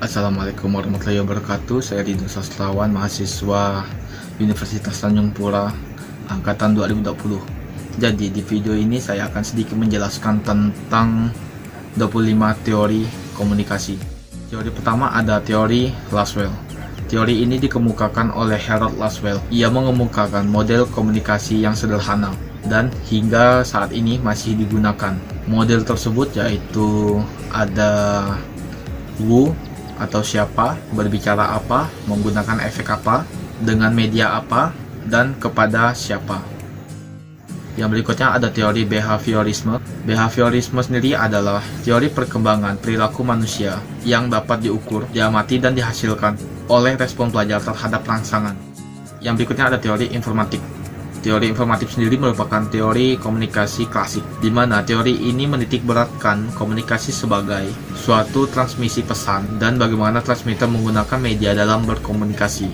Assalamualaikum warahmatullahi wabarakatuh. Saya Ridho Sastrawan, mahasiswa Universitas Tanjung Pura angkatan 2020. Jadi di video ini saya akan sedikit menjelaskan tentang 25 teori komunikasi. Teori pertama ada teori Lasswell. Teori ini dikemukakan oleh Harold Lasswell. Ia mengemukakan model komunikasi yang sederhana dan hingga saat ini masih digunakan. Model tersebut yaitu ada who atau siapa, berbicara apa, menggunakan efek apa, dengan media apa, dan kepada siapa. Yang berikutnya ada teori behaviorisme. Behaviorisme sendiri adalah teori perkembangan perilaku manusia yang dapat diukur, diamati, dan dihasilkan oleh respon pelajar terhadap rangsangan. Yang berikutnya ada teori informatif. Teori informatif sendiri merupakan teori komunikasi klasik, di mana teori ini menitik beratkan komunikasi sebagai suatu transmisi pesan dan bagaimana transmitter menggunakan media dalam berkomunikasi.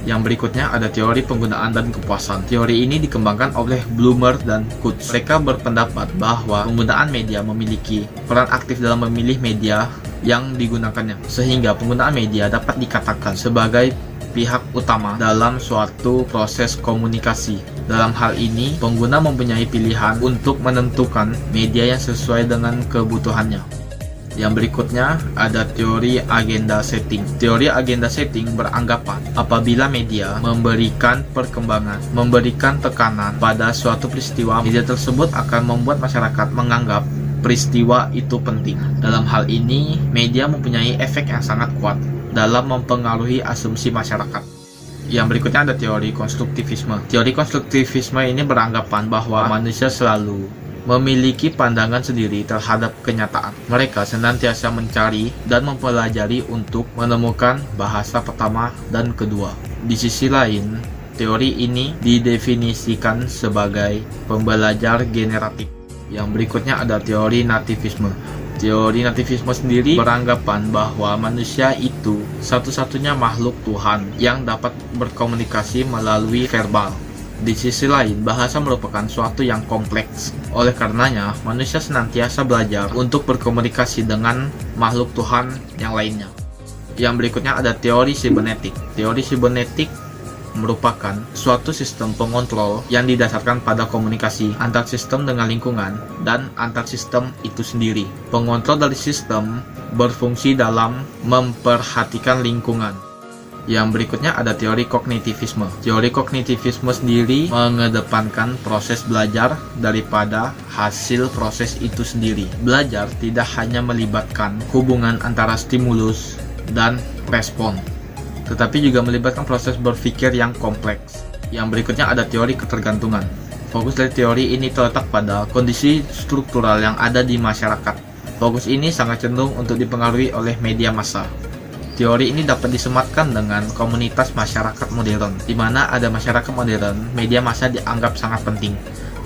Yang berikutnya ada teori penggunaan dan kepuasan. Teori ini dikembangkan oleh Blumer dan Kutz. Mereka berpendapat bahwa penggunaan media memiliki peran aktif dalam memilih media yang digunakannya, sehingga penggunaan media dapat dikatakan sebagai pihak utama dalam suatu proses komunikasi. Dalam hal ini, pengguna mempunyai pilihan untuk menentukan media yang sesuai dengan kebutuhannya. Yang berikutnya ada teori agenda setting. Teori agenda setting beranggapan apabila media memberikan perkembangan, memberikan tekanan pada suatu peristiwa, media tersebut akan membuat masyarakat menganggap peristiwa itu penting. Dalam hal ini, media mempunyai efek yang sangat kuat dalam mempengaruhi asumsi masyarakat. Yang berikutnya ada teori konstruktivisme. Teori konstruktivisme ini beranggapan bahwa manusia selalu memiliki pandangan sendiri terhadap kenyataan. Mereka senantiasa mencari dan mempelajari untuk menemukan bahasa pertama dan kedua. Di sisi lain, teori ini didefinisikan sebagai pembelajar generatif. Yang berikutnya ada teori nativisme. Teori nativisme sendiri beranggapan bahwa manusia itu satu-satunya makhluk Tuhan yang dapat berkomunikasi melalui verbal. Di sisi lain, bahasa merupakan suatu yang kompleks. Oleh karenanya, manusia senantiasa belajar untuk berkomunikasi dengan makhluk Tuhan yang lainnya. Yang berikutnya ada teori sibernetik. Teori sibernetik merupakan suatu sistem pengontrol yang didasarkan pada komunikasi antar sistem dengan lingkungan dan antar sistem itu sendiri. Pengontrol dari sistem berfungsi dalam memperhatikan lingkungan. Yang berikutnya ada teori kognitivisme. Teori kognitivisme sendiri mengedepankan proses belajar daripada hasil proses itu sendiri. Belajar tidak hanya melibatkan hubungan antara stimulus dan respon, tetapi juga melibatkan proses berpikir yang kompleks. Yang berikutnya ada teori ketergantungan. Fokus dari teori ini terletak pada kondisi struktural yang ada di masyarakat. Fokus ini sangat cenderung untuk dipengaruhi oleh media massa. Teori ini dapat disematkan dengan komunitas masyarakat modern, di mana ada masyarakat modern, media massa dianggap sangat penting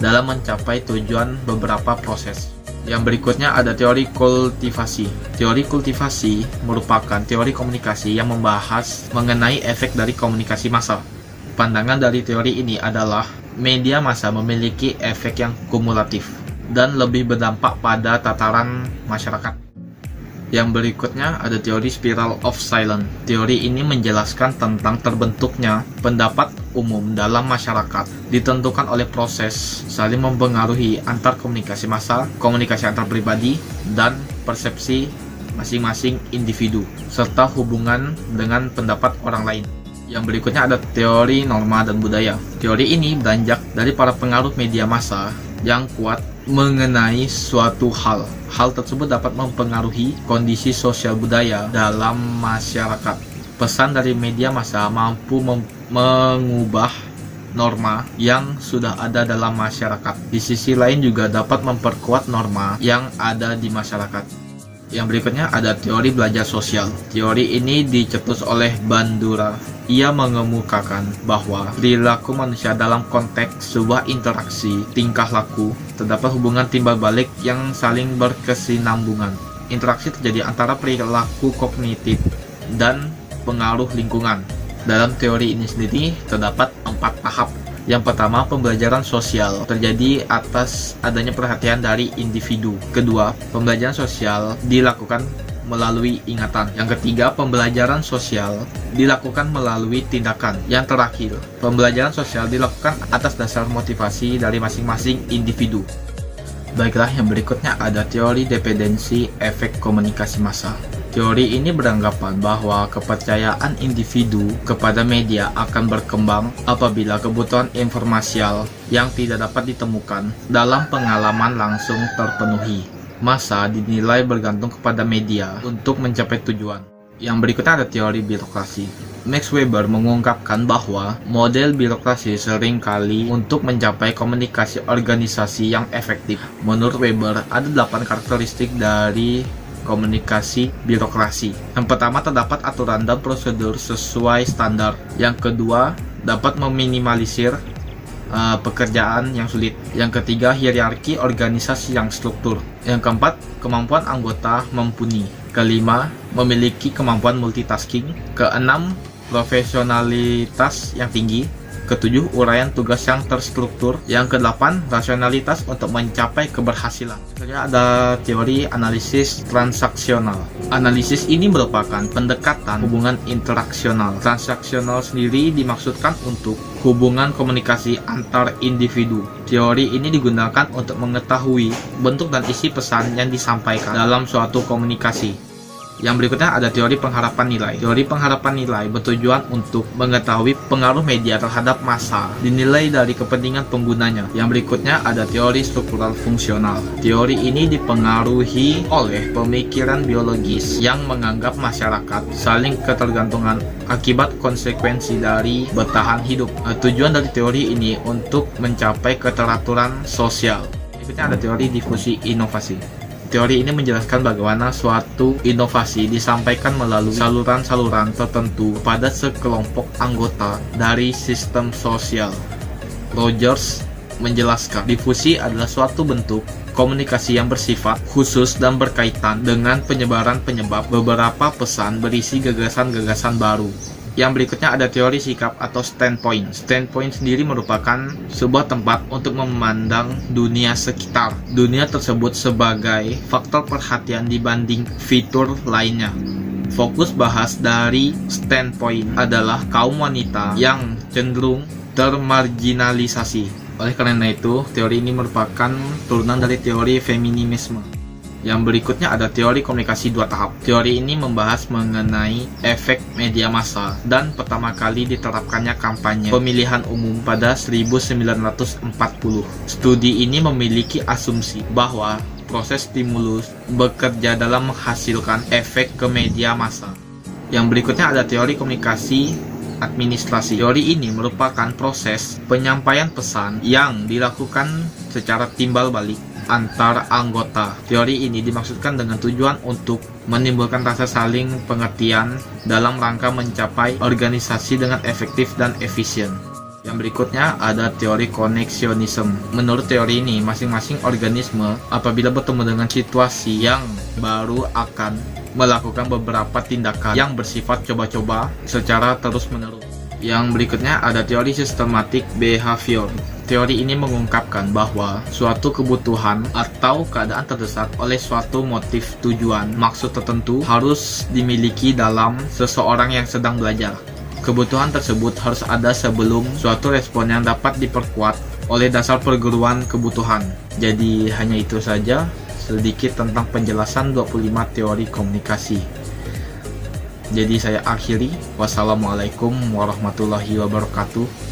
dalam mencapai tujuan beberapa proses. Yang berikutnya ada teori kultivasi. Teori kultivasi merupakan teori komunikasi yang membahas mengenai efek dari komunikasi massa. Pandangan dari teori ini adalah media massa memiliki efek yang kumulatif dan lebih berdampak pada tataran masyarakat. Yang berikutnya ada teori spiral of silence. Teori ini menjelaskan tentang terbentuknya pendapat umum dalam masyarakat ditentukan oleh proses saling mempengaruhi antar komunikasi massa, komunikasi antar pribadi, dan persepsi masing-masing individu, serta hubungan dengan pendapat orang lain. Yang berikutnya ada teori norma dan budaya. Teori ini beranjak dari para pengaruh media massa yang kuat mengenai suatu hal. Hal tersebut dapat mempengaruhi kondisi sosial budaya dalam masyarakat. Pesan dari media massa mampu mengubah norma yang sudah ada dalam masyarakat. Di sisi lain juga dapat memperkuat norma yang ada di masyarakat. Yang berikutnya ada teori belajar sosial. Teori ini dicetus oleh Bandura. Ia mengemukakan bahwa perilaku manusia dalam konteks sebuah interaksi tingkah laku terdapat hubungan timbal balik yang saling berkesinambungan. Interaksi terjadi antara perilaku kognitif dan pengaruh lingkungan. Dalam teori ini sendiri terdapat 4 tahap. Yang pertama, pembelajaran sosial terjadi atas adanya perhatian dari individu. Kedua, pembelajaran sosial dilakukan melalui ingatan. Yang ketiga, pembelajaran sosial dilakukan melalui tindakan. Yang terakhir, pembelajaran sosial dilakukan atas dasar motivasi dari masing-masing individu. Baiklah, yang berikutnya ada teori dependensi efek komunikasi massa. Teori ini beranggapan bahwa kepercayaan individu kepada media akan berkembang apabila kebutuhan informasial yang tidak dapat ditemukan dalam pengalaman langsung terpenuhi. Massa dinilai bergantung kepada media untuk mencapai tujuan. Yang berikutnya ada teori birokrasi. Max Weber mengungkapkan bahwa model birokrasi seringkali untuk mencapai komunikasi organisasi yang efektif. Menurut Weber, ada 8 karakteristik dari komunikasi birokrasi. Yang pertama, terdapat aturan dan prosedur sesuai standar. Yang kedua, dapat meminimalisir pekerjaan yang sulit. Yang ketiga, hierarki organisasi yang struktur. Yang keempat, kemampuan anggota mumpuni. Kelima, memiliki kemampuan multitasking. Keenam, profesionalitas yang tinggi. Ketujuh, uraian tugas yang terstruktur. Yang kedelapan, rasionalitas untuk mencapai keberhasilan. Selanjutnya ada teori analisis transaksional. Analisis ini merupakan pendekatan hubungan interaksional. Transaksional sendiri dimaksudkan untuk hubungan komunikasi antar individu. Teori ini digunakan untuk mengetahui bentuk dan isi pesan yang disampaikan dalam suatu komunikasi. Yang berikutnya ada teori pengharapan nilai. Teori pengharapan nilai bertujuan untuk mengetahui pengaruh media terhadap massa dinilai dari kepentingan penggunanya. Yang berikutnya ada teori struktural fungsional. Teori ini dipengaruhi oleh pemikiran biologis yang menganggap masyarakat saling ketergantungan akibat konsekuensi dari bertahan hidup. Tujuan dari teori ini untuk mencapai keteraturan sosial. Berikutnya ada teori difusi inovasi. Teori ini menjelaskan bagaimana suatu inovasi disampaikan melalui saluran-saluran tertentu pada sekelompok anggota dari sistem sosial. Rogers menjelaskan, difusi adalah suatu bentuk komunikasi yang bersifat khusus dan berkaitan dengan penyebaran penyebab beberapa pesan berisi gagasan-gagasan baru. Yang berikutnya ada teori sikap atau standpoint. Standpoint sendiri merupakan sebuah tempat untuk memandang dunia sekitar. Dunia tersebut sebagai faktor perhatian dibanding fitur lainnya. Fokus bahas dari standpoint adalah kaum wanita yang cenderung termarginalisasi. Oleh karena itu, teori ini merupakan turunan dari teori feminisme. Yang berikutnya ada teori komunikasi 2 tahap. Teori ini membahas mengenai efek media massa dan pertama kali diterapkannya kampanye pemilihan umum pada 1940. Studi ini memiliki asumsi bahwa proses stimulus bekerja dalam menghasilkan efek ke media massa. Yang berikutnya ada teori komunikasi administrasi. Teori ini merupakan proses penyampaian pesan yang dilakukan secara timbal balik antar anggota. Teori ini dimaksudkan dengan tujuan untuk menimbulkan rasa saling pengertian dalam rangka mencapai organisasi dengan efektif dan efisien. Yang berikutnya ada teori koneksionisme. Menurut teori ini, masing-masing organisme apabila bertemu dengan situasi yang baru akan melakukan beberapa tindakan yang bersifat coba-coba secara terus-menerus. Yang berikutnya ada teori systematic behavior. Teori ini mengungkapkan bahwa suatu kebutuhan atau keadaan terdesak oleh suatu motif tujuan maksud tertentu harus dimiliki dalam seseorang yang sedang belajar. Kebutuhan tersebut harus ada sebelum suatu respon yang dapat diperkuat oleh dasar perguruan kebutuhan. Jadi hanya itu saja sedikit tentang penjelasan 25 teori komunikasi. Jadi saya akhiri. Wassalamualaikum warahmatullahi wabarakatuh.